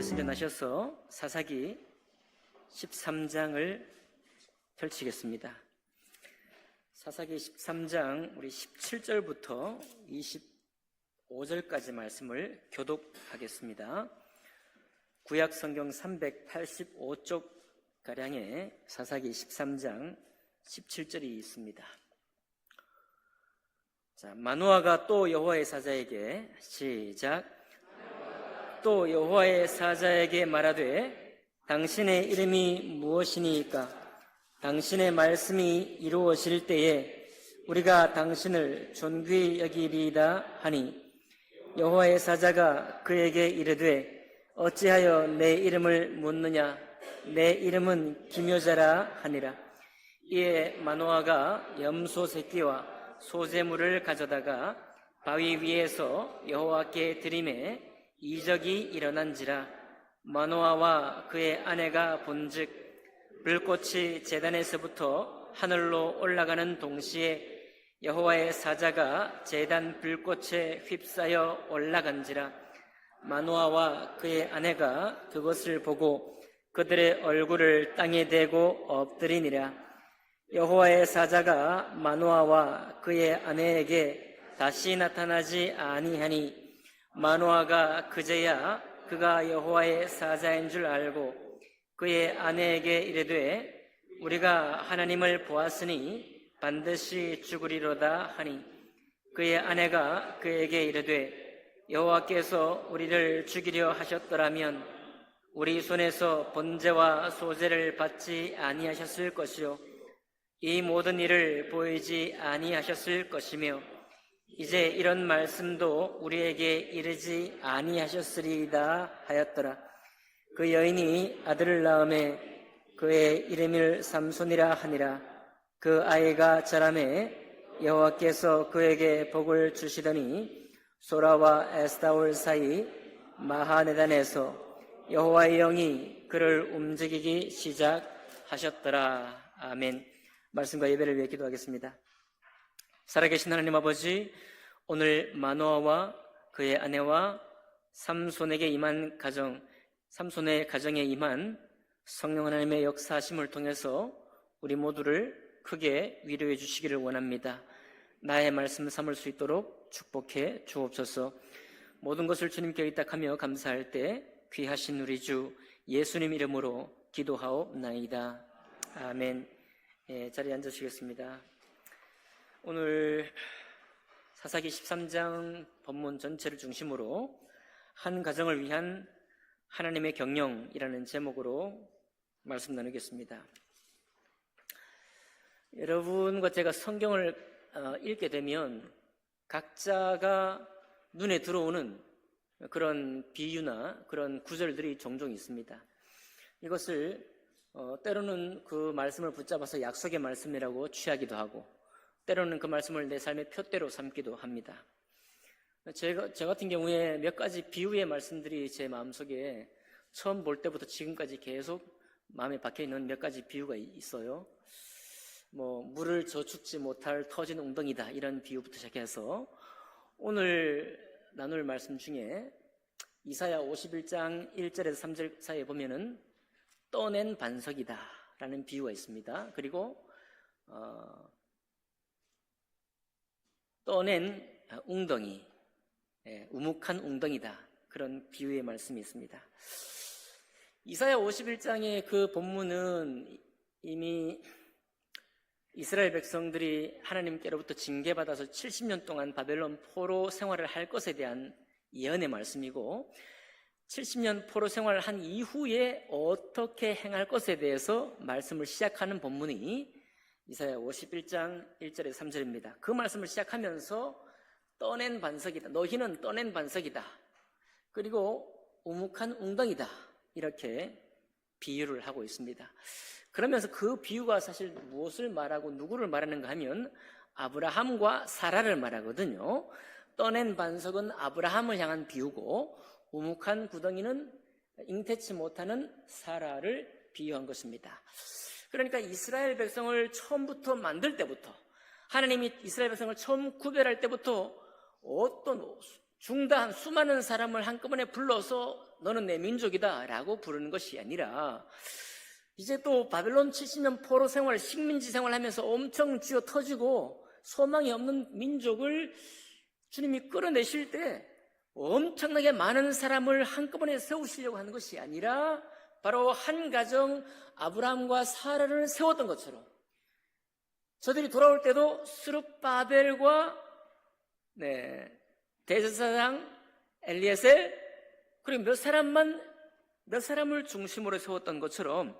자리에서 일어나셔서 사사기 13장을 펼치겠습니다. 사사기 13장 우리 17절부터 25절까지 말씀을 교독하겠습니다. 구약 성경 385쪽 가량의 사사기 13장 17절이 있습니다. 자, 마노아가 또 여호와의 사자에게 시작. 또 여호와의 사자에게 말하되 당신의 이름이 무엇이니까? 당신의 말씀이 이루어질 때에 우리가 당신을 존귀히 여기리이다 하니 여호와의 사자가 그에게 이르되 어찌하여 내 이름을 묻느냐? 내 이름은 기묘자라 하니라. 이에 마노아가 염소 새끼와 소재물을 가져다가 바위 위에서 여호와께 드리매 이적이 일어난지라. 마노아와 그의 아내가 본즉 불꽃이 제단에서부터 하늘로 올라가는 동시에 여호와의 사자가 제단 불꽃에 휩싸여 올라간지라. 마노아와 그의 아내가 그것을 보고 그들의 얼굴을 땅에 대고 엎드리니라. 여호와의 사자가 마노아와 그의 아내에게 다시 나타나지 아니하니 마노아가 그제야 그가 여호와의 사자인 줄 알고 그의 아내에게 이르되 우리가 하나님을 보았으니 반드시 죽으리로다 하니 그의 아내가 그에게 이르되 여호와께서 우리를 죽이려 하셨더라면 우리 손에서 번제와 소제를 받지 아니하셨을 것이요 이 모든 일을 보이지 아니하셨을 것이며 이제 이런 말씀도 우리에게 이르지 아니하셨으리이다 하였더라. 그 여인이 아들을 낳음에 그의 이름을 삼손이라 하니라. 그 아이가 자라매 여호와께서 그에게 복을 주시더니 소라와 에스타올 사이 마하네단에서 여호와의 영이 그를 움직이기 시작하셨더라. 아멘. 말씀과 예배를 위해 기도하겠습니다. 살아계신 하나님 아버지, 오늘 마노아와 그의 아내와 삼손에게 임한 가정, 삼손의 가정에 임한 성령 하나님의 역사하심을 통해서 우리 모두를 크게 위로해 주시기를 원합니다. 나의 말씀 삼을 수 있도록 축복해 주옵소서. 모든 것을 주님께 의탁하며 감사할 때 귀하신 우리 주 예수님 이름으로 기도하옵나이다. 아멘. 자리에 앉으시겠습니다. 오늘 사사기 13장 본문 전체를 중심으로 한 가정을 위한 하나님의 경영이라는 제목으로 말씀 나누겠습니다. 여러분과 제가 성경을 읽게 되면 각자가 눈에 들어오는 그런 비유나 그런 구절들이 종종 있습니다. 이것을 때로는 그 말씀을 붙잡아서 약속의 말씀이라고 취하기도 하고 때로는 그 말씀을 내 삶의 표대로 삼기도 합니다. 저 같은 경우에 몇 가지 비유의 말씀들이 제 마음속에 처음 볼 때부터 지금까지 계속 마음에 박혀있는 몇 가지 비유가 있어요. 물을 저축지 못할 터진 웅덩이다 이런 비유부터 시작해서 오늘 나눌 말씀 중에 이사야 51장 1절에서 3절 사이에 보면은 떠낸 반석이다 라는 비유가 있습니다. 그리고 떠낸 웅덩이, 우묵한 웅덩이다 그런 비유의 말씀이 있습니다. 이사야 51장의 그 본문은 이미 이스라엘 백성들이 하나님께로부터 징계받아서 70년 동안 바벨론 포로 생활을 할 것에 대한 예언의 말씀이고 70년 포로 생활을 한 이후에 어떻게 행할 것에 대해서 말씀을 시작하는 본문이 이사야 51장 1절에서 3절입니다. 그 말씀을 시작하면서 떠낸 반석이다. 너희는 떠낸 반석이다. 그리고 우묵한 웅덩이다. 이렇게 비유를 하고 있습니다. 그러면서 그 비유가 사실 무엇을 말하고 누구를 말하는가 하면 아브라함과 사라를 말하거든요. 떠낸 반석은 아브라함을 향한 비유고 우묵한 구덩이는 잉태치 못하는 사라를 비유한 것입니다. 그러니까 이스라엘 백성을 처음부터 만들 때부터 하나님이 이스라엘 백성을 처음 구별할 때부터 어떤 중다한 수많은 사람을 한꺼번에 불러서 너는 내 민족이다 라고 부르는 것이 아니라, 이제 또 바벨론 70년 포로 생활, 식민지 생활하면서 엄청 쥐어 터지고 소망이 없는 민족을 주님이 끌어내실 때 엄청나게 많은 사람을 한꺼번에 세우시려고 하는 것이 아니라, 바로 한 가정 아브라함과 사라를 세웠던 것처럼 저들이 돌아올 때도 스룹바벨과 대제사장 엘리에셀, 그리고 몇 사람을 중심으로 세웠던 것처럼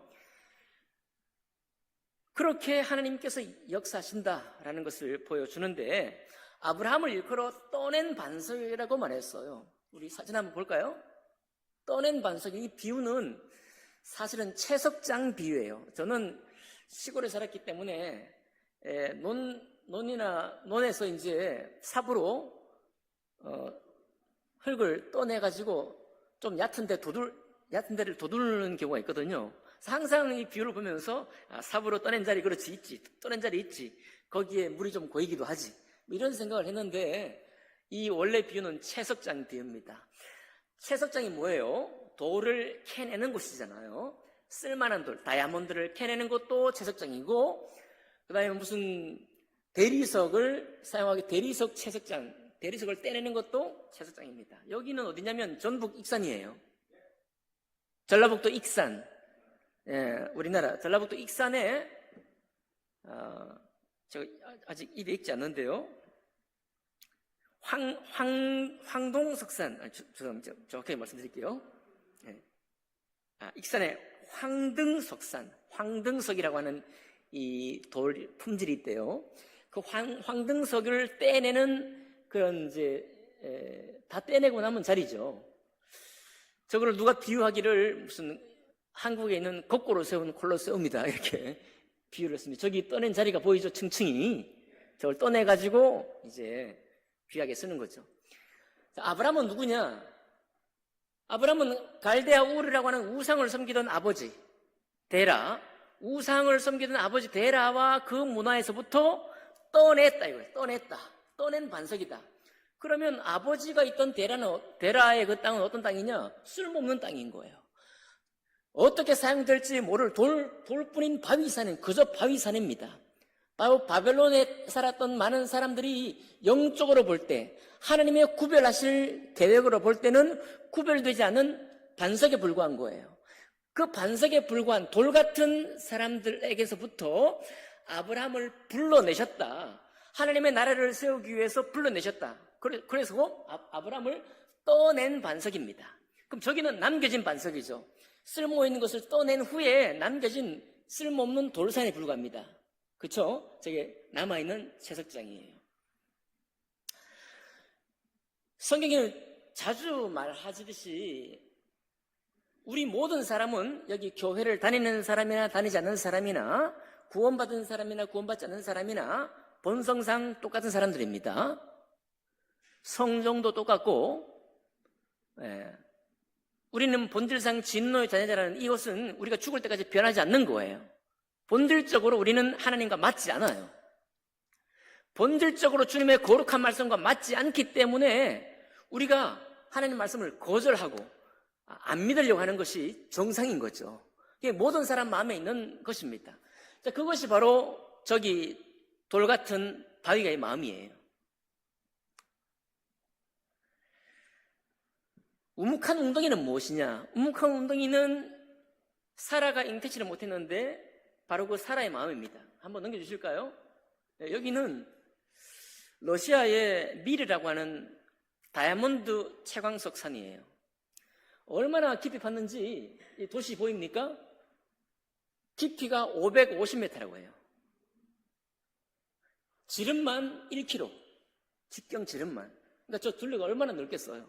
그렇게 하나님께서 역사하신다라는 것을 보여주는데, 아브라함을 일컬어 떠낸 반석이라고 말했어요. 우리 사진 한번 볼까요? 떠낸 반석, 이 비유는 사실은 채석장 비유예요. 저는 시골에 살았기 때문에 논에서 이제 삽으로 흙을 떠내가지고 좀 얕은 데를 도두르는 경우가 있거든요. 항상 이 비유를 보면서 삽으로 떠낸 자리 그렇지 있지, 떠낸 자리 있지, 거기에 물이 좀 고이기도 하지, 이런 생각을 했는데, 이 원래 비유는 채석장 비유입니다. 채석장이 뭐예요? 돌을 캐내는 곳이잖아요. 쓸만한 돌, 다이아몬드를 캐내는 것도 채석장이고, 그 다음에 무슨 대리석을 사용하기, 대리석 채석장, 대리석을 떼내는 것도 채석장입니다. 여기는 어디냐면 전북 익산이에요. 전라북도 익산. 우리나라 전라북도 익산에 제가 아직 입에 익지 않는데요. 황동석산, 죄송합니다. 정확하게 말씀드릴게요. 익산에 황등석산, 황등석이라고 하는 이 돌 품질이 있대요. 그 황등석을 떼내는 그런 다 떼내고 남은 자리죠. 저거를 누가 비유하기를 무슨 한국에 있는 거꾸로 세운 콜로세움이다 이렇게 비유를 했습니다. 저기 떠낸 자리가 보이죠? 층층이. 저걸 떠내가지고 이제 귀하게 쓰는 거죠. 아브라함은 누구냐? 아브라함은 갈대아 우르라고 하는 우상을 섬기던 아버지 데라, 우상을 섬기던 아버지 데라와 그 문화에서부터 떠냈다 이거예요. 떠낸 반석이다. 그러면 아버지가 있던 데라의 그 땅은 어떤 땅이냐? 쓸모없는 땅인 거예요. 어떻게 사용될지 모를 돌뿐인 바위산은 그저 바위산입니다. 바로 바벨론에 살았던 많은 사람들이 영적으로 볼 때, 하나님의 구별하실 계획으로 볼 때는 구별되지 않은 반석에 불과한 거예요. 그 반석에 불과한 돌 같은 사람들에게서부터 아브라함을 불러내셨다. 하나님의 나라를 세우기 위해서 불러내셨다. 그래서 아브라함을 떠낸 반석입니다. 그럼 저기는 남겨진 반석이죠. 쓸모 있는 것을 떠낸 후에 남겨진 쓸모없는 돌산에 불과합니다. 그렇죠? 저게 남아있는 채석장이에요. 성경에는 자주 말하듯이 우리 모든 사람은, 여기 교회를 다니는 사람이나 다니지 않는 사람이나 구원받은 사람이나 구원받지 않는 사람이나 본성상 똑같은 사람들입니다. 성정도 똑같고, 우리는 본질상 진노의 자녀자라는 이것은 우리가 죽을 때까지 변하지 않는 거예요. 본질적으로 우리는 하나님과 맞지 않아요. 본질적으로 주님의 거룩한 말씀과 맞지 않기 때문에 우리가 하나님 말씀을 거절하고 안 믿으려고 하는 것이 정상인 거죠. 이게 모든 사람 마음에 있는 것입니다. 자, 그것이 바로 저기 돌 같은 바위가의 마음이에요. 우묵한 웅덩이는 무엇이냐? 우묵한 웅덩이는 사라가 잉태치를 못했는데 바로 그 사라의 마음입니다. 한번 넘겨주실까요? 여기는 러시아의 미르라고 하는 다이아몬드 채광석 산이에요. 얼마나 깊이 팠는지 이 도시 보입니까? 깊이가 550m라고 해요. 지름만 1km. 직경 지름만. 그러니까 저 둘레가 얼마나 넓겠어요.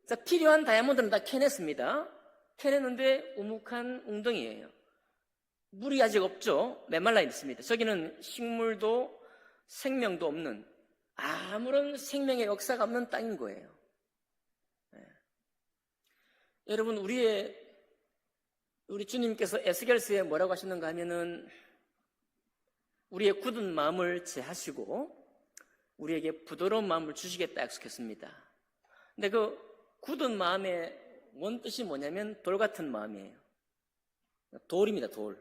자, 필요한 다이아몬드는 다 캐냈습니다. 캐냈는데 우묵한 웅덩이에요. 물이 아직 없죠. 메말라 있습니다. 저기는 식물도 생명도 없는, 아무런 생명의 역사가 없는 땅인 거예요. 여러분, 우리 주님께서 에스겔서에 뭐라고 하시는가 하면은 우리의 굳은 마음을 제하시고 우리에게 부드러운 마음을 주시겠다 약속했습니다. 근데 그 굳은 마음의 원뜻이 뭐냐면 돌 같은 마음이에요. 돌입니다, 돌.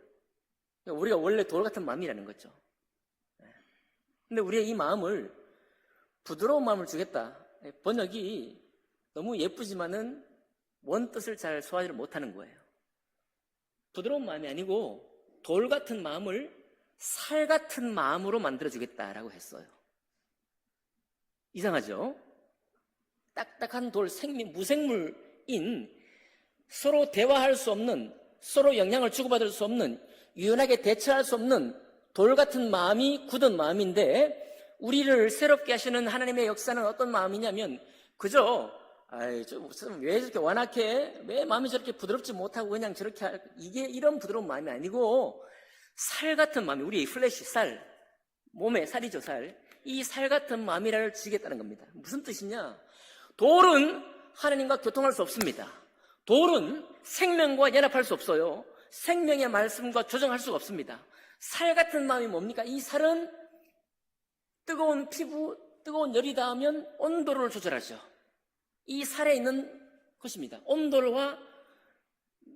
우리가 원래 돌 같은 마음이라는 거죠. 근데 우리의 이 마음을 부드러운 마음을 주겠다. 번역이 너무 예쁘지만은 원뜻을 잘 소화하지 못하는 거예요. 부드러운 마음이 아니고 돌 같은 마음을 살 같은 마음으로 만들어주겠다라고 했어요. 이상하죠? 딱딱한 돌, 무생물인 서로 대화할 수 없는, 서로 영향을 주고받을 수 없는, 유연하게 대처할 수 없는 돌 같은 마음이 굳은 마음인데, 우리를 새롭게 하시는 하나님의 역사는 어떤 마음이냐면 그저 왜 저렇게 완악해? 왜 마음이 저렇게 부드럽지 못하고 그냥 저렇게 이게 이런 부드러운 마음이 아니고 살 같은 마음이, 우리의 플래시, 살, 몸에 살이죠, 살. 이 살 같은 마음이라를 지겠다는 겁니다. 무슨 뜻이냐? 돌은 하나님과 교통할 수 없습니다. 돌은 생명과 연합할 수 없어요. 생명의 말씀과 조정할 수가 없습니다. 살 같은 마음이 뭡니까? 이 살은 뜨거운 피부, 뜨거운 열이 닿으면 온도를 조절하죠. 이 살에 있는 것입니다. 온도와,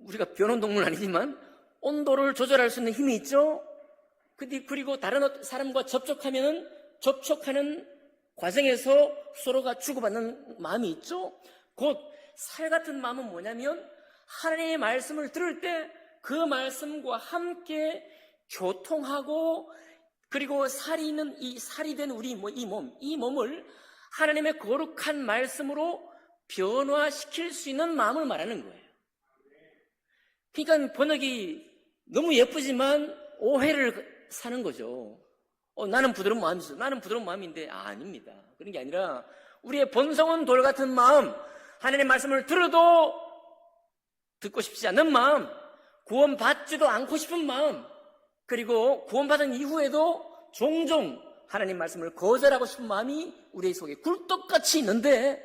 우리가 변온동물은 아니지만 온도를 조절할 수 있는 힘이 있죠. 그리고 다른 사람과 접촉하는 과정에서 서로가 주고받는 마음이 있죠. 곧 살 같은 마음은 뭐냐면 하나님의 말씀을 들을 때 그 말씀과 함께 교통하고, 그리고 살이 된 우리 이 몸을 하나님의 거룩한 말씀으로 변화시킬 수 있는 마음을 말하는 거예요. 그러니까 번역이 너무 예쁘지만 오해를 사는 거죠. 나는 부드러운 마음이죠. 나는 부드러운 마음인데 아닙니다. 그런 게 아니라 우리의 본성은 돌 같은 마음, 하나님의 말씀을 들어도 듣고 싶지 않는 마음, 구원받지도 않고 싶은 마음, 그리고 구원받은 이후에도 종종 하나님 말씀을 거절하고 싶은 마음이 우리 속에 굴뚝같이 있는데,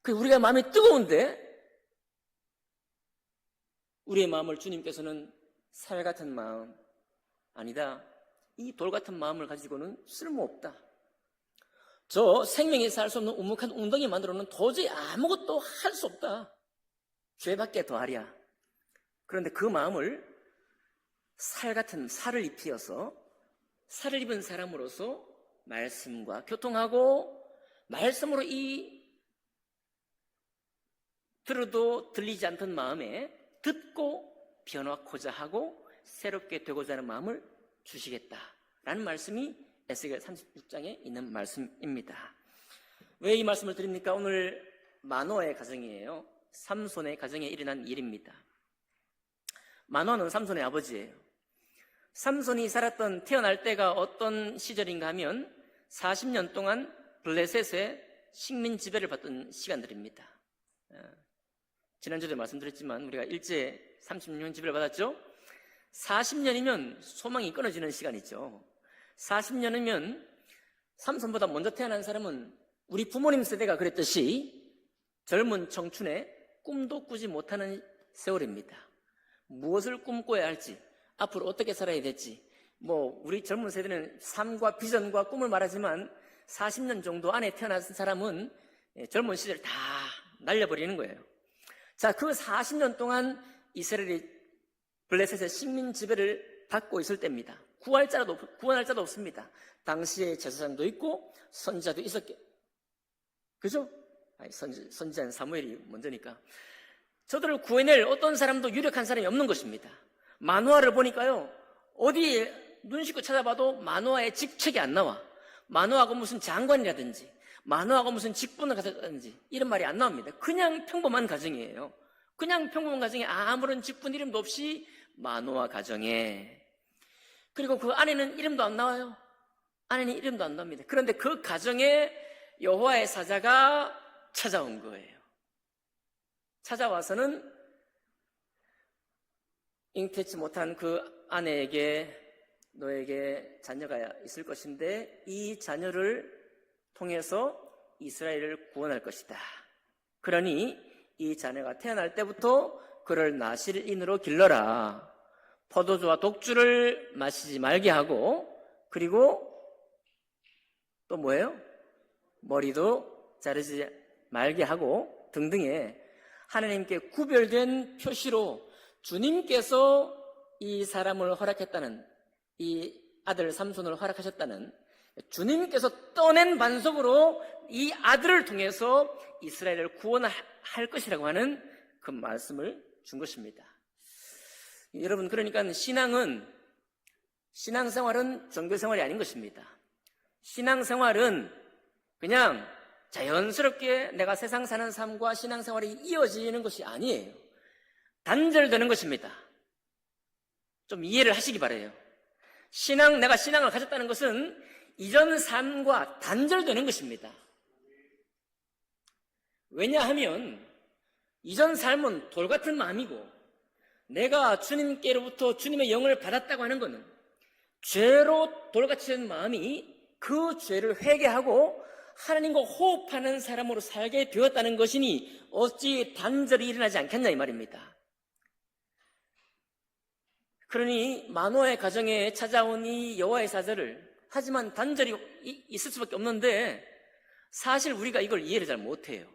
우리가 마음이 뜨거운데 우리의 마음을 주님께서는 살 같은 마음, 아니다, 이 돌 같은 마음을 가지고는 쓸모없다. 저 생명이 살 수 없는 우묵한 웅덩이 만들어는 도저히 아무것도 할 수 없다. 죄밖에 더하랴. 그런데 그 마음을 살 같은 살을 입히어서, 살을 입은 사람으로서 말씀과 교통하고, 말씀으로 이 들어도 들리지 않던 마음에 듣고 변화하고자 하고 새롭게 되고자 하는 마음을 주시겠다라는 말씀이 에스겔 36장에 있는 말씀입니다. 왜 이 말씀을 드립니까? 오늘 마노아의 가정이에요. 삼손의 가정에 일어난 일입니다. 마노아는 삼손의 아버지예요. 삼손이 태어날 때가 어떤 시절인가 하면 40년 동안 블레셋의 식민 지배를 받던 시간들입니다. 지난주에 말씀드렸지만 우리가 일제 36년 지배를 받았죠. 40년이면 소망이 끊어지는 시간이죠. 40년이면 삼손보다 먼저 태어난 사람은 우리 부모님 세대가 그랬듯이 젊은 청춘에 꿈도 꾸지 못하는 세월입니다. 무엇을 꿈꿔야 할지, 앞으로 어떻게 살아야 될지, 우리 젊은 세대는 삶과 비전과 꿈을 말하지만 40년 정도 안에 태어난 사람은 젊은 시절 다 날려버리는 거예요. 자, 그 40년 동안 이스라엘이 블레셋의 식민 지배를 받고 있을 때입니다. 구원할 자도 없습니다. 당시에 제사장도 있고 선지자도 있었게, 그죠? 선지자는 사무엘이 먼저니까. 저들을 구해낼 어떤 사람도 유력한 사람이 없는 것입니다. 마노아를 보니까요, 어디에 눈 씻고 찾아봐도 마노아의 직책이 안 나와. 마노아가 무슨 장관이라든지, 마노아가 무슨 직분을 가졌다든지 이런 말이 안 나옵니다. 그냥 평범한 가정이에요. 그냥 평범한 가정에 아무런 직분 이름도 없이 마노아 가정에, 그리고 그 아내는 이름도 안 나와요. 아내는 이름도 안 나옵니다. 그런데 그 가정에 여호와의 사자가 찾아온 거예요. 찾아와서는 잉태치 못한 그 아내에게, 너에게 자녀가 있을 것인데 이 자녀를 통해서 이스라엘을 구원할 것이다. 그러니 이 자녀가 태어날 때부터 그를 나실인으로 길러라. 포도주와 독주를 마시지 말게 하고, 그리고 또 뭐예요? 머리도 자르지 말게 하고 등등의 하나님께 구별된 표시로 주님께서 이 사람을 허락했다는, 이 아들 삼손을 허락하셨다는, 주님께서 떠낸 반석으로 이 아들을 통해서 이스라엘을 구원할 것이라고 하는 그 말씀을 준 것입니다. 여러분, 그러니까 신앙생활은 종교생활이 아닌 것입니다. 신앙생활은 그냥 자연스럽게 내가 세상 사는 삶과 신앙생활이 이어지는 것이 아니에요. 단절되는 것입니다. 좀 이해를 하시기 바라요. 내가 신앙을 가졌다는 것은 이전 삶과 단절되는 것입니다. 왜냐하면 이전 삶은 돌 같은 마음이고 내가 주님께로부터 주님의 영을 받았다고 하는 것은 죄로 돌같이 된 마음이 그 죄를 회개하고 하나님과 호흡하는 사람으로 살게 되었다는 것이니 어찌 단절이 일어나지 않겠냐 이 말입니다. 그러니 마노아의 가정에 찾아온 이 여호와의 사자를, 하지만 단절이 있을 수밖에 없는데 사실 우리가 이걸 이해를 잘 못해요.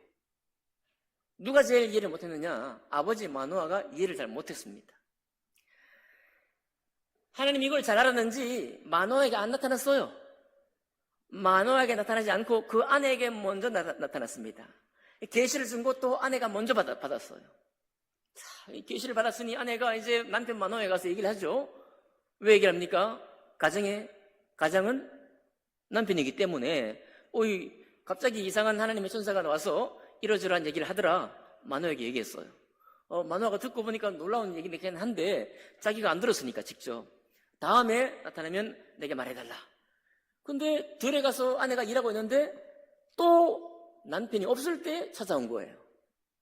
누가 제일 이해를 못했느냐? 아버지 마노아가 이해를 잘 못했습니다. 하나님 이걸 잘 알았는지 마노아에게 안 나타났어요. 마노아에게 나타나지 않고 그 아내에게 먼저 나타났습니다. 계시를 준 것도 아내가 먼저 받았어요. 자, 계시를 받았으니 아내가 이제 남편 마노아에 가서 얘기를 하죠. 왜 얘기를 합니까? 가장은 남편이기 때문에 갑자기 이상한 하나님의 천사가 나와서 이러저러한 얘기를 하더라. 마노아에게 얘기했어요. 마노아가 듣고 보니까 놀라운 얘기긴 한데 자기가 안 들었으니까 직접 다음에 나타나면 내게 말해달라. 근데 들에 가서 아내가 일하고 있는데 또 남편이 없을 때 찾아온 거예요.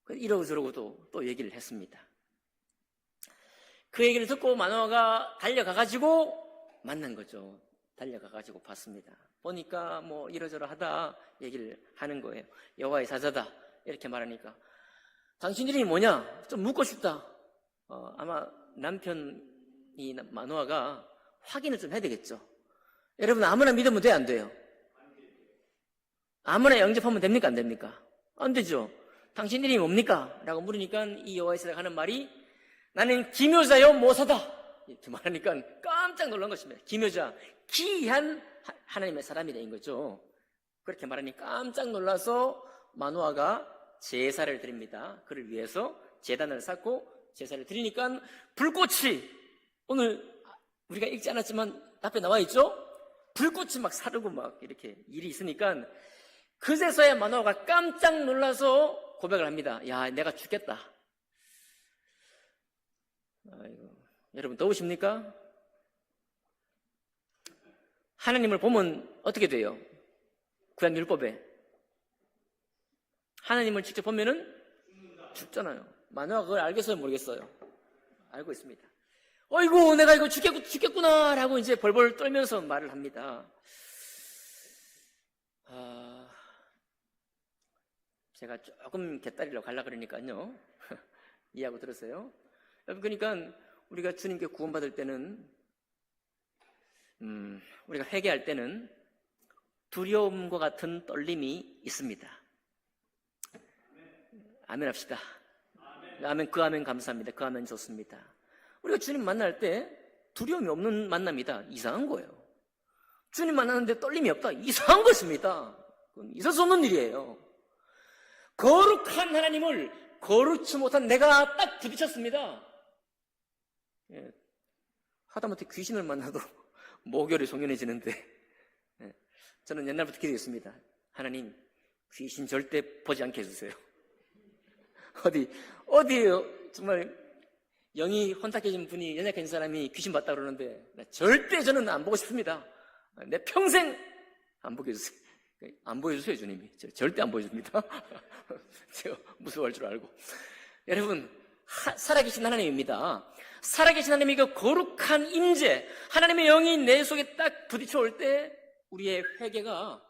이러고저러고 또 얘기를 했습니다. 그 얘기를 듣고 마노아가 달려가가지고 만난 거죠. 달려가가지고 봤습니다. 보니까 뭐 이러저러 하다 얘기를 하는 거예요. 여호와의 사자다 이렇게 말하니까 당신 이름이 뭐냐? 좀 묻고 싶다. 아마 남편이 마노아가 확인을 좀 해야 되겠죠. 여러분 아무나 믿으면 돼요, 안 돼요? 아무나 영접하면 됩니까, 안 됩니까? 안 되죠. 당신 이름이 뭡니까? 라고 물으니까 이 여호와의 사자가 하는 말이 나는 기묘자요 모사다 이렇게 말하니까 깜짝 놀란 것입니다. 기묘자, 기이한 하나님의 사람이라는 거죠. 그렇게 말하니 깜짝 놀라서 마노아가 제사를 드립니다. 그를 위해서 제단을 쌓고 제사를 드리니까 불꽃이, 오늘 우리가 읽지 않았지만 앞에 나와 있죠? 불꽃이 막 사르고 막 이렇게 일이 있으니까 그제서야 마노아가 깜짝 놀라서 고백을 합니다. 야, 내가 죽겠다. 아이고, 여러분 더우십니까? 하나님을 보면 어떻게 돼요? 구약율법에 하나님을 직접 보면은 죽잖아요. 마노아가 그걸 알겠어요, 모르겠어요? 알고 있습니다. 어이구, 내가 이거 죽겠구나 라고 이제 벌벌 떨면서 말을 합니다. 제가 조금 갯다리로 가려고 그러니까요. 이해하고 들었어요? 여러분, 그러니까 우리가 주님께 구원받을 때는 우리가 회개할 때는 두려움과 같은 떨림이 있습니다. 아멘 합시다. 아멘, 그 아멘 감사합니다. 그 아멘 좋습니다. 우리가 주님 만날 때 두려움이 없는 만남이다. 이상한 거예요. 주님 만나는데 떨림이 없다. 이상한 것입니다. 그건 있을 수 없는 일이에요. 거룩한 하나님을 거룩치 못한 내가 딱 부딪혔습니다. 예, 하다못해 귀신을 만나도 모결이 송연해지는데, 예, 저는 옛날부터 기도했습니다. 하나님, 귀신 절대 보지 않게 해주세요. 어디 정말 영이 혼탁해진 분이, 연약한 사람이 귀신 봤다 그러는데 절대 저는 안 보고 싶습니다. 내 평생 안 보게 해주세요. 안 보여주세요, 주님이. 절대 안 보여줍니다. 제가 무서워할 줄 알고. 여러분, 살아계신 하나님입니다. 살아계신 하나님의 그 거룩한 임재, 하나님의 영이 내 속에 딱 부딪혀올 때 우리의 회개가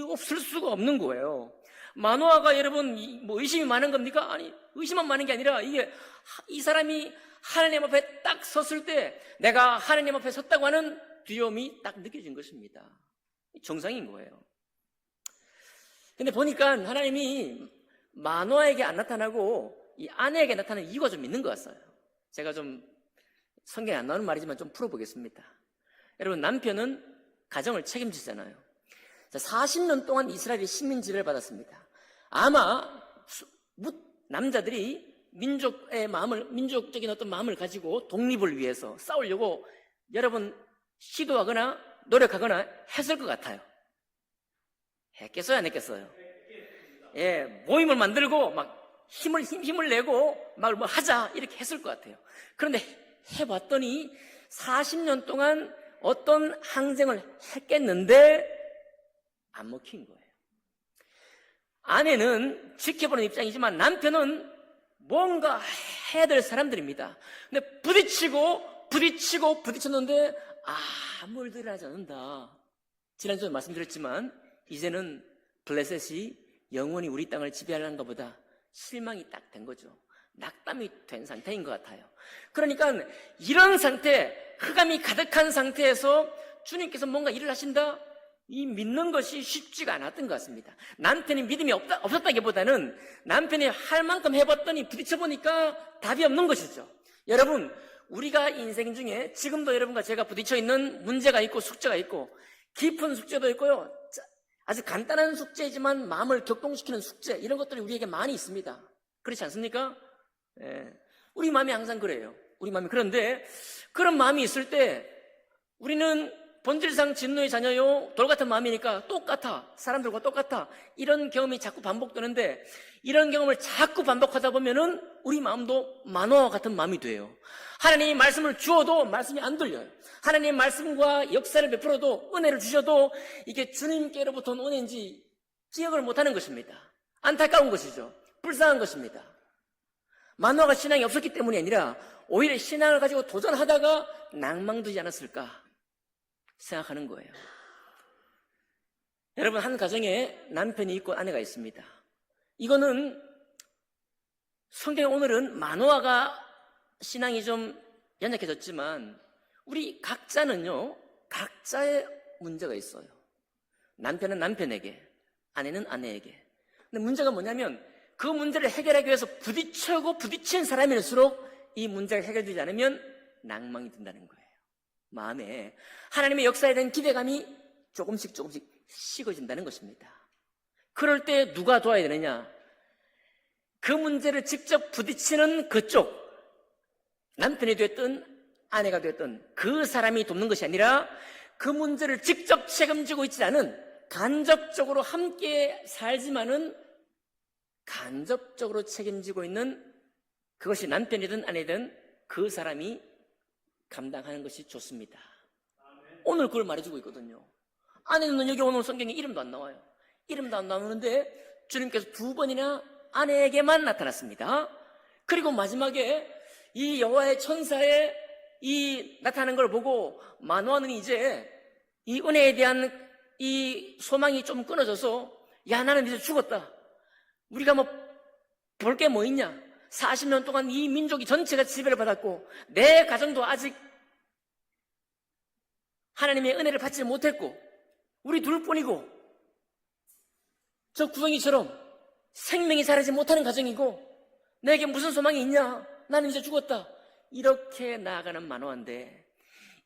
없을 수가 없는 거예요. 마노아가 여러분 뭐 의심이 많은 겁니까? 아니, 의심만 많은 게 아니라 이 사람이 하나님 앞에 딱 섰을 때 내가 하나님 앞에 섰다고 하는 두려움이 딱 느껴진 것입니다. 정상인 거예요. 근데 보니까 하나님이 마노아에게 안 나타나고 이 아내에게 나타나는 이유가 좀 있는 것 같아요. 제가 좀 성경에 안 나오는 말이지만 좀 풀어보겠습니다. 여러분, 남편은 가정을 책임지잖아요. 40년 동안 이스라엘이 식민지를 받았습니다. 아마 남자들이 민족적인 어떤 마음을 가지고 독립을 위해서 싸우려고 여러 번 시도하거나 노력하거나 했을 것 같아요. 했겠어요, 안 했겠어요? 예, 모임을 만들고 막 힘을 내고 막 뭐 하자 이렇게 했을 것 같아요. 그런데 해봤더니 40년 동안 어떤 항쟁을 했겠는데 안 먹힌 거예요. 아내는 지켜보는 입장이지만 남편은 뭔가 해야 될 사람들입니다. 근데 부딪혔는데 아무 일도 일어나지 않는다. 지난주에 말씀드렸지만 이제는 블레셋이 영원히 우리 땅을 지배하려는가 보다 실망이 딱 된 거죠. 낙담이 된 상태인 것 같아요. 그러니까 이런 상태, 흑암이 가득한 상태에서 주님께서 뭔가 일을 하신다? 이 믿는 것이 쉽지가 않았던 것 같습니다. 남편이 믿음이 없었다기보다는 남편이 할 만큼 해봤더니 부딪혀보니까 답이 없는 것이죠. 여러분, 우리가 인생 중에 지금도 여러분과 제가 부딪혀 있는 문제가 있고 숙제가 있고 깊은 숙제도 있고요. 아주 간단한 숙제이지만 마음을 격동시키는 숙제, 이런 것들이 우리에게 많이 있습니다. 그렇지 않습니까? 예. 우리 마음이 항상 그래요. 우리 마음이. 그런데 그런 마음이 있을 때 우리는 본질상 진노의 자녀요, 돌 같은 마음이니까 똑같아. 사람들과 똑같아. 이런 경험이 자꾸 반복되는데 이런 경험을 자꾸 반복하다 보면은 우리 마음도 마노아와 같은 마음이 돼요. 하나님이 말씀을 주어도 말씀이 안 들려요. 하나님의 말씀과 역사를 베풀어도 은혜를 주셔도 이게 주님께로부터 온 은혜인지 기억을 못하는 것입니다. 안타까운 것이죠. 불쌍한 것입니다. 마노아가 신앙이 없었기 때문이 아니라 오히려 신앙을 가지고 도전하다가 낭망되지 않았을까 생각하는 거예요. 여러분, 한 가정에 남편이 있고 아내가 있습니다. 이거는 성경에 오늘은 마노아가 신앙이 좀 연약해졌지만 우리 각자는요, 각자의 문제가 있어요. 남편은 남편에게, 아내는 아내에게. 근데 문제가 뭐냐면 그 문제를 해결하기 위해서 부딪힌 사람일수록 이 문제가 해결되지 않으면 낭망이 든다는 거예요. 마음에 하나님의 역사에 대한 기대감이 조금씩 식어진다는 것입니다. 그럴 때 누가 도와야 되느냐? 그 문제를 직접 부딪히는 그쪽, 남편이 됐든 아내가 됐든 그 사람이 돕는 것이 아니라 그 문제를 직접 책임지고 있지 않은, 간접적으로 함께 살지만은 간접적으로 책임지고 있는, 그것이 남편이든 아내든 그 사람이 감당하는 것이 좋습니다. 오늘 그걸 말해주고 있거든요. 아내는 여기 오늘 성경에 이름도 안 나와요. 이름도 안 나오는데 주님께서 2번이나 아내에게만 나타났습니다. 그리고 마지막에 이 여호와의 천사의 이 나타나는 걸 보고 마노아는 이제 이 은혜에 대한 이 소망이 좀 끊어져서, 야, 나는 이제 죽었다. 우리가 뭐 볼 게 뭐 있냐? 40년 동안 이 민족이 전체가 지배를 받았고 내 가정도 아직 하나님의 은혜를 받지 못했고 우리 둘뿐이고 저 구덩이처럼 생명이 자라지 못하는 가정이고 내게 무슨 소망이 있냐? 나는 이제 죽었다. 이렇게 나아가는 마노아인데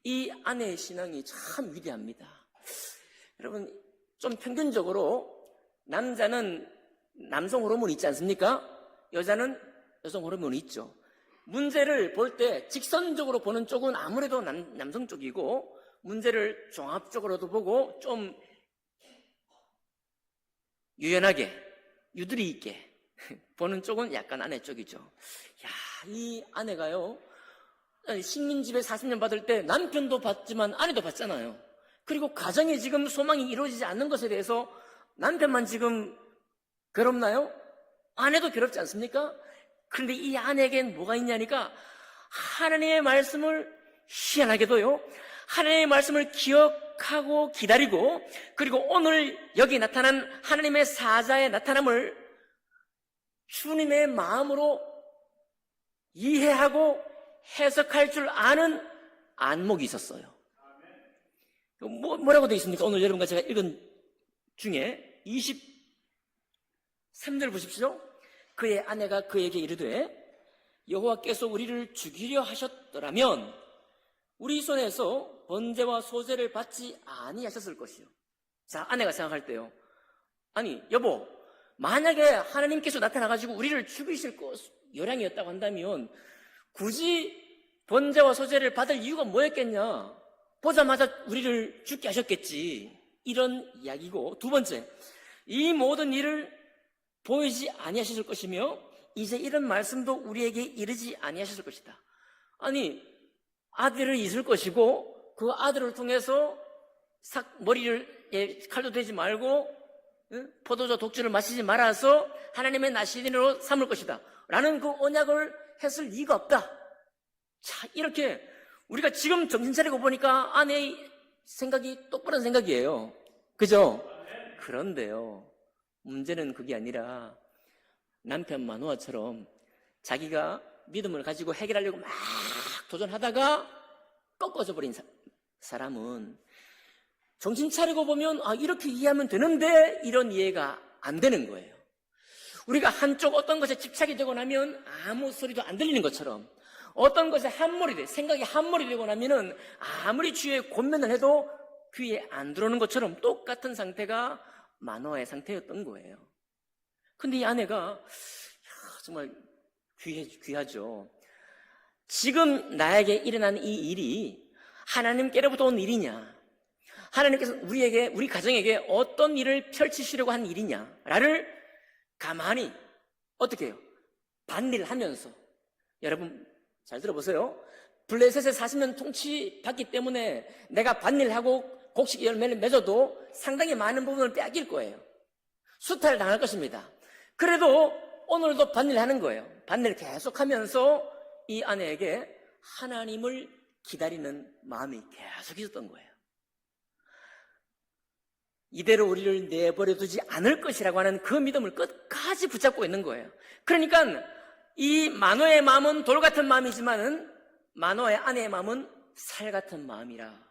이 아내의 신앙이 참 위대합니다. 여러분, 좀 평균적으로 남자는 남성 호르몬이 있지 않습니까? 여자는 여성 호르몬이 있죠. 문제를 볼 때 직선적으로 보는 쪽은 아무래도 남성 쪽이고, 문제를 종합적으로도 보고 좀 유연하게, 유두리 있게 보는 쪽은 약간 아내 쪽이죠. 야, 이 아내가요, 식민지배 40년 받을 때 남편도 받지만 아내도 받잖아요. 그리고 가정에 지금 소망이 이루어지지 않는 것에 대해서 남편만 지금 괴롭나요? 아내도 괴롭지 않습니까? 그런데 이 아내에겐 뭐가 있냐니까 하나님의 말씀을 희한하게도요, 하나님의 말씀을 기억하고 기다리고, 그리고 오늘 여기 나타난 하나님의 사자의 나타남을 주님의 마음으로 이해하고 해석할 줄 아는 안목이 있었어요. 뭐라고 되어 있습니까? 오늘 여러분과 제가 읽은 중에 3절 보십시오. 그의 아내가 그에게 이르되 여호와께서 우리를 죽이려 하셨더라면 우리 손에서 번제와 소제를 받지 아니하셨을 것이요. 자, 아내가 생각할 때요, 아니 여보, 만약에 하나님께서 나타나가지고 우리를 죽이실 요량이었다고 한다면 굳이 번제와 소제를 받을 이유가 뭐였겠냐? 보자마자 우리를 죽게 하셨겠지. 이런 이야기고, 두 번째, 이 모든 일을 보이지 아니하셨을 것이며 이제 이런 말씀도 우리에게 이르지 아니하셨을 것이다. 아니, 아들을 있을 것이고 그 아들을 통해서 머리를 칼도 대지 말고 포도주 독주를 마시지 말아서 하나님의 나시린으로 삼을 것이다 라는 그 언약을 했을 리가 없다. 자, 이렇게 우리가 지금 정신 차리고 보니까 아내의 생각이 똑바른 생각이에요. 그죠? 그런데요, 문제는 그게 아니라 남편 마노아처럼 자기가 믿음을 가지고 해결하려고 막 도전하다가 꺾어져 버린 사람은 정신 차리고 보면 이렇게 이해하면 되는데 이런 이해가 안 되는 거예요. 우리가 한쪽 어떤 것에 집착이 되고 나면 아무 소리도 안 들리는 것처럼 어떤 것에 생각이 함몰이 되고 나면은 아무리 주위에 권면을 해도 귀에 안 들어오는 것처럼 똑같은 상태가 마노아의 상태였던 거예요. 근데 이 아내가 정말 귀하죠. 지금 나에게 일어난 이 일이 하나님께로부터 온 일이냐, 하나님께서 우리 가정에게 어떤 일을 펼치시려고 한 일이냐를 가만히 어떻게 해요? 반일을 하면서, 여러분 잘 들어보세요. 블레셋의 40년 통치 받기 때문에 내가 반일하고 곡식 열매를 맺어도 상당히 많은 부분을 빼앗길 거예요. 수탈을 당할 것입니다. 그래도 오늘도 반일하는 거예요. 반일을 계속하면서 이 아내에게 하나님을 기다리는 마음이 계속 있었던 거예요. 이대로 우리를 내버려 두지 않을 것이라고 하는 그 믿음을 끝까지 붙잡고 있는 거예요. 그러니까 이 마노아의 마음은 돌 같은 마음이지만은 마노아의 아내의 마음은 살 같은 마음이라,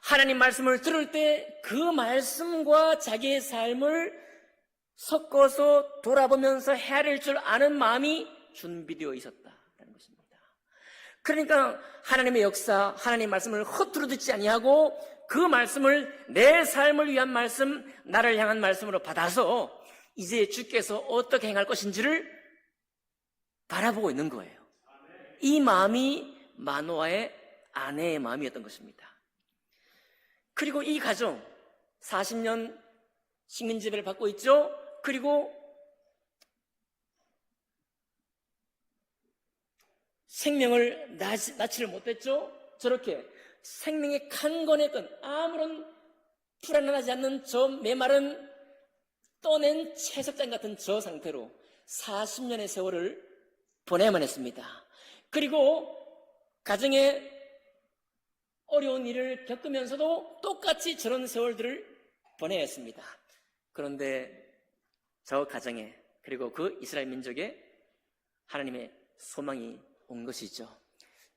하나님 말씀을 들을 때 그 말씀과 자기의 삶을 섞어서 돌아보면서 헤아릴 줄 아는 마음이 준비되어 있었다는 것입니다. 그러니까 하나님의 역사, 하나님의 말씀을 허투루 듣지 아니하고 그 말씀을 내 삶을 위한 말씀, 나를 향한 말씀으로 받아서 이제 주께서 어떻게 행할 것인지를 바라보고 있는 거예요. 이 마음이 마노아의 아내의 마음이었던 것입니다. 그리고 이 가정 40년 식민지배를 받고 있죠. 그리고 생명을 낳지를 못했죠. 저렇게 생명의 칸건했던 아무런 불안하지 않는 저 메마른 떠낸 채석장 같은 저 상태로 40년의 세월을 보내야만 했습니다. 그리고 가정에 어려운 일을 겪으면서도 똑같이 저런 세월들을 보내야 했습니다. 그런데 저 가정에, 그리고 그 이스라엘 민족에 하나님의 소망이 온 것이죠.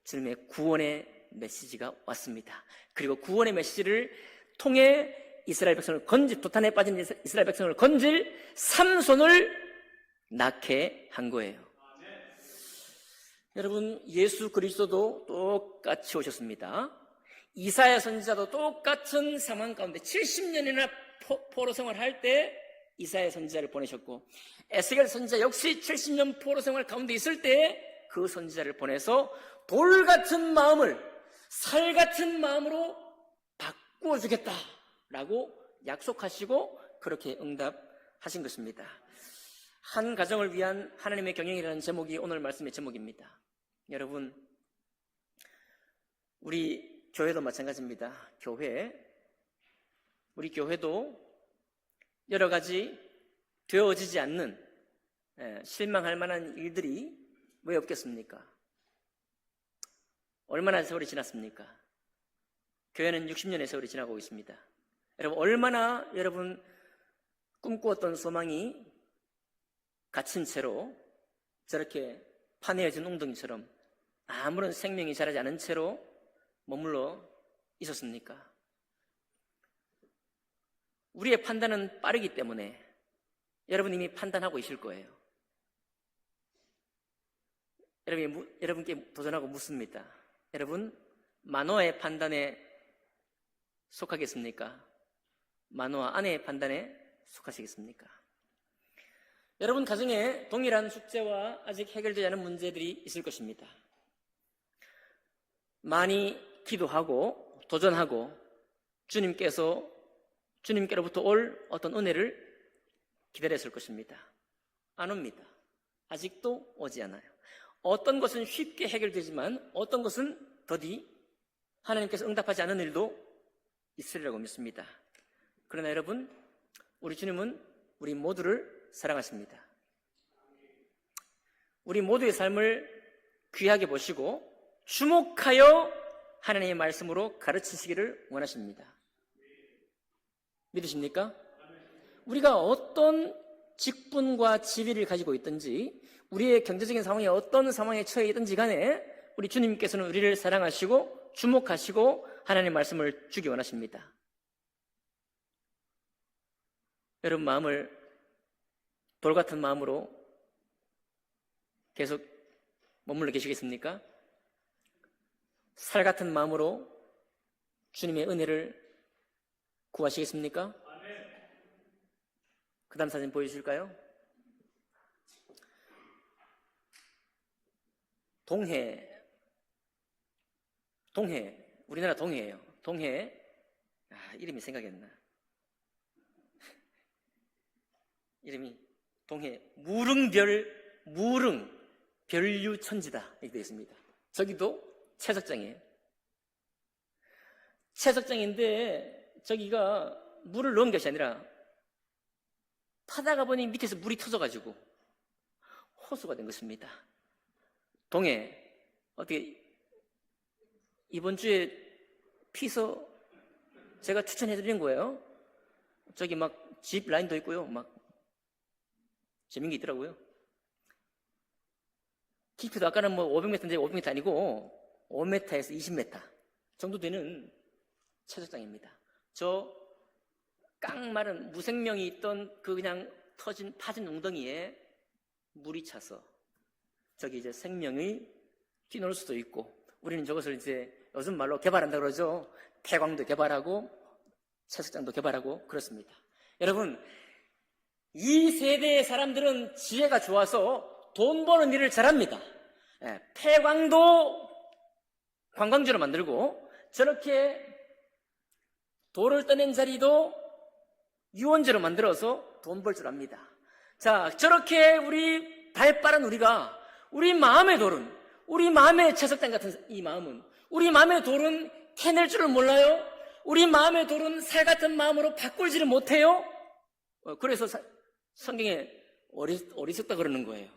주님의 구원의 메시지가 왔습니다. 그리고 구원의 메시지를 통해 이스라엘 백성을 도탄에 빠진 이스라엘 백성을 건질 삼손을 낳게 한 거예요. 여러분, 예수 그리스도도 똑같이 오셨습니다. 이사야 선지자도 똑같은 상황 가운데 70년이나 포로 생활할 때 이사야 선지자를 보내셨고, 에스겔 선지자 역시 70년 포로 생활 가운데 있을 때 그 선지자를 보내서 돌 같은 마음을 살 같은 마음으로 바꾸어 주겠다라고 약속하시고 그렇게 응답하신 것입니다. 한 가정을 위한 하나님의 경영이라는 제목이 오늘 말씀의 제목입니다. 여러분, 우리 교회도 마찬가지입니다. 우리 교회도 여러 가지 되어지지 않는 실망할 만한 일들이 왜 없겠습니까? 얼마나 세월이 지났습니까? 교회는 60년의 세월이 지나고 있습니다. 여러분, 얼마나 여러분 꿈꾸었던 소망이 갇힌 채로 저렇게 파내어진 웅덩이처럼 아무런 생명이 자라지 않은 채로 머물러 있었습니까? 우리의 판단은 빠르기 때문에 여러분 이미 판단하고 있을 거예요. 여러분께 도전하고 묻습니다. 여러분, 만호의 판단에 속하겠습니까? 만호와 아내의 판단에 속하시겠습니까? 여러분 가정에 동일한 숙제와 아직 해결되지 않은 문제들이 있을 것입니다. 많이 기도하고 도전하고 주님께로부터 올 어떤 은혜를 기다렸을 것입니다. 안 옵니다. 아직도 오지 않아요. 어떤 것은 쉽게 해결되지만 어떤 것은 더디 하나님께서 응답하지 않은 일도 있으리라고 믿습니다. 그러나 여러분, 우리 주님은 우리 모두를 사랑하십니다. 우리 모두의 삶을 귀하게 보시고 주목하여 하나님의 말씀으로 가르치시기를 원하십니다. 믿으십니까? 우리가 어떤 직분과 지위를 가지고 있든지 우리의 경제적인 상황이 어떤 상황에 처해 있든지 간에 우리 주님께서는 우리를 사랑하시고 주목하시고 하나님의 말씀을 주기 원하십니다. 여러분 마음을 돌 같은 마음으로 계속 머물러 계시겠습니까? 살 같은 마음으로 주님의 은혜를 구하시겠습니까? 그 다음 사진 보여주실까요? 동해, 우리나라 동해예요. 동해, 이름이 생각이 안 나. 이름이 동해 무릉 별류천지다 이렇게 되어 있습니다. 저기도 채석장이에요. 채석장인데 저기가 물을 넣은 것이 아니라 파다가 보니 밑에서 물이 터져가지고 호수가 된 것입니다. 동해, 어떻게 이번 주에 피서 제가 추천해드리는 거예요. 저기 막 집 라인도 있고요. 막 재밌는 게 있더라고요. 깊이도 아까는 뭐 500m인데 500m 아니고 5m에서 20m 정도 되는 채석장입니다. 저 깡마른 무생명이 있던 그 그냥 파진 웅덩이에 물이 차서 저기 이제 생명이 뛰놀 수도 있고, 우리는 저것을 이제 요즘 말로 개발한다 그러죠. 태광도 개발하고 채석장도 개발하고 그렇습니다. 여러분, 이 세대의 사람들은 지혜가 좋아서 돈 버는 일을 잘합니다. 폐광도 관광지로 만들고 저렇게 돌을 떠낸 자리도 유원지로 만들어서 돈 벌 줄 압니다. 자, 저렇게 우리 발빠른 우리가 우리 마음의 돌은, 우리 마음의 채석장 같은 이 마음은, 우리 마음의 돌은 캐낼 줄을 몰라요? 우리 마음의 돌은 살 같은 마음으로 바꿀지를 못해요? 그래서 성경에 어리석다 그러는 거예요.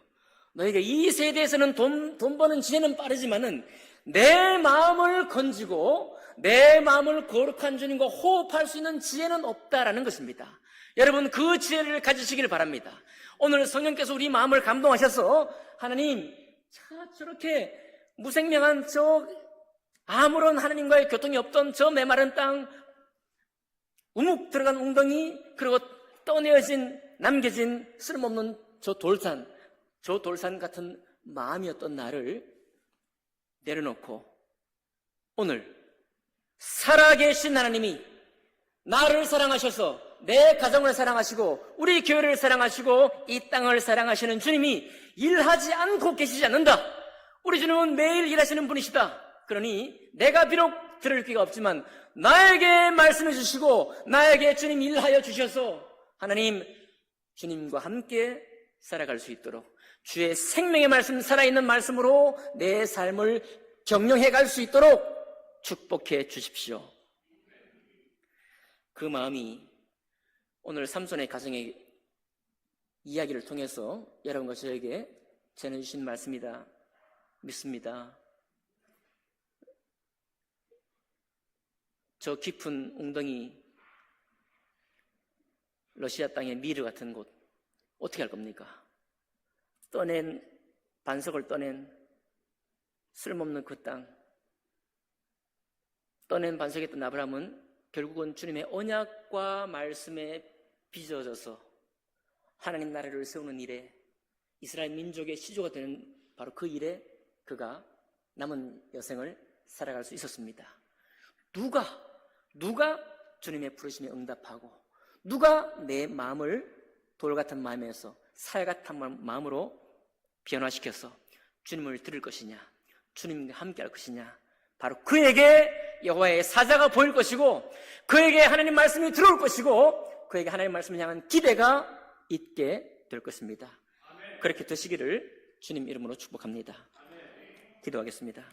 너희가 이 세대에서는 돈 버는 지혜는 빠르지만은 내 마음을 건지고 내 마음을 거룩한 주님과 호흡할 수 있는 지혜는 없다라는 것입니다. 여러분, 그 지혜를 가지시길 바랍니다. 오늘 성령께서 우리 마음을 감동하셔서 하나님, 저렇게 무생명한 아무런 하나님과의 교통이 없던 저 메마른 땅, 우묵 들어간 웅덩이, 그리고 남겨진 쓸모없는 저 돌산 같은 마음이었던 나를 내려놓고 오늘 살아계신 하나님이 나를 사랑하셔서 내 가정을 사랑하시고 우리 교회를 사랑하시고 이 땅을 사랑하시는 주님이 일하지 않고 계시지 않는다. 우리 주님은 매일 일하시는 분이시다. 그러니 내가 비록 들을 기가 없지만 나에게 말씀해 주시고 나에게 주님 일하여 주셔서 하나님, 주님과 함께 살아갈 수 있도록 주의 생명의 말씀, 살아있는 말씀으로 내 삶을 경영해 갈 수 있도록 축복해 주십시오. 그 마음이 오늘 삼손의 가정의 이야기를 통해서 여러분과 저에게 전해주신 말씀이다 믿습니다. 저 깊은 웅덩이, 러시아 땅의 미르 같은 곳 어떻게 할 겁니까? 반석을 떠낸 쓸모없는 그 땅, 떠낸 반석이었던 아브라함은 결국은 주님의 언약과 말씀에 빚어져서 하나님 나라를 세우는 일에, 이스라엘 민족의 시조가 되는 바로 그 일에 그가 남은 여생을 살아갈 수 있었습니다. 누가 주님의 부르심에 응답하고, 누가 내 마음을 돌 같은 마음에서 살 같은 마음으로 변화시켜서 주님을 들을 것이냐, 주님과 함께할 것이냐, 바로 그에게 여호와의 사자가 보일 것이고, 그에게 하나님 말씀이 들어올 것이고, 그에게 하나님 말씀을 향한 기대가 있게 될 것입니다. 그렇게 되시기를 주님 이름으로 축복합니다. 기도하겠습니다.